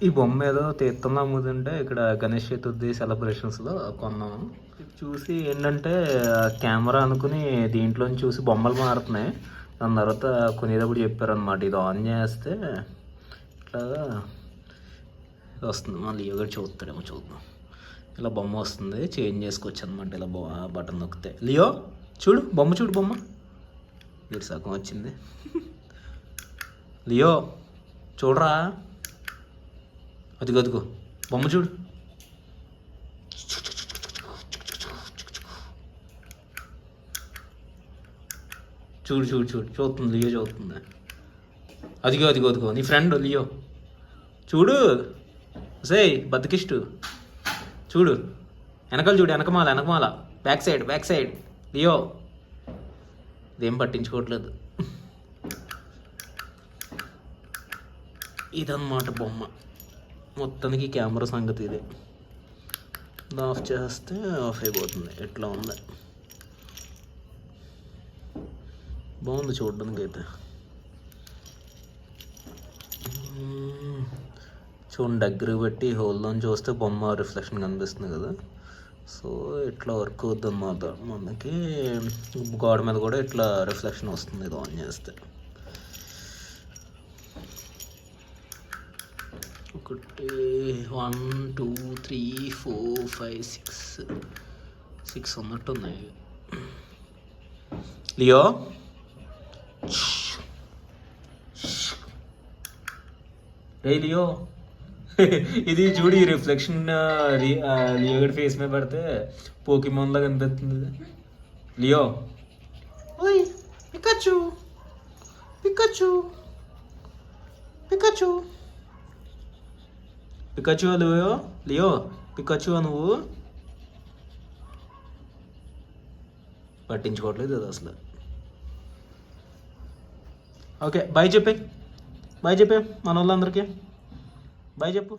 ఈ బొమ్మ ఏదో తీర్థంలో అమ్ముతుంటే ఇక్కడ గణేష్ చతుర్థి సెలబ్రేషన్స్లో కొన్నాము. చూసి ఏంటంటే కెమెరా అనుకుని దీంట్లోని చూసి బొమ్మలు మారుతున్నాయి. దాని తర్వాత కొనేటప్పుడు చెప్పారనమాట, ఇది ఆన్ చేస్తే ఇట్లా వస్తుంది. మళ్ళీ లియో చూస్తాడేమో, చూద్దాం. ఇలా బొమ్మ వస్తుంది, చేంజ్ చేసుకోవచ్చు అనమాట. ఇలా బటన్ నొక్కితే లియో చూడు, బొమ్మ చూడు, బొమ్మ వీడు సగం వచ్చింది. లియో చూడరా, అదిగో అదిగో బొమ్మ చూడు. చూడు చూడు చూడు, చూస్తుంది లియో, చూస్తుంది. అదిగో అదిగో అదిగో నీ ఫ్రెండ్ లియో, చూడు. సేయ్ బతికిష్టు, చూడు వెనకాల, చూడు వెనకమాల, బ్యాక్ సైడ్ లియో. ఇదేం పట్టించుకోవట్లేదు. ఇదన్నమాట బొమ్మ. మొత్తానికి కెమెరా సంగతి ఇదే. ఆఫ్ చేస్తే ఆఫ్ అయిపోతుంది. ఎట్లా ఉంది, బాగుంది చూడడానికి అయితే. చూడండి, దగ్గరకు పెట్టి హోల్తో చూస్తే బొమ్మ రిఫ్లెక్షన్ కనిపిస్తుంది కదా. సో ఇట్లా వర్క్ అవుతుంది అన్నమాట. మనకి గోడ మీద కూడా ఇట్లా రిఫ్లెక్షన్ వస్తుంది ఇది ఆన్ చేస్తే. 1 2 3 4 5 6 ఉన్నట్టున్నాయి. లియో రే లియో, ఇది చూడు, ఈ రిఫ్లెక్షన్ లియో గడి ఫేస్ మీద పడితే పోకీమాన్ లాగా కనిపిస్తుంది. లియో ఓయ్ Pikachu Pikachu Pikachu Pikachu Leo, Leo Pikachu నువ్వు పట్టించుకోవట్లేదు అది అసలు. ఓకే బాయ్ చెప్పే మన వాళ్ళందరికీ బాయ్ చెప్పు.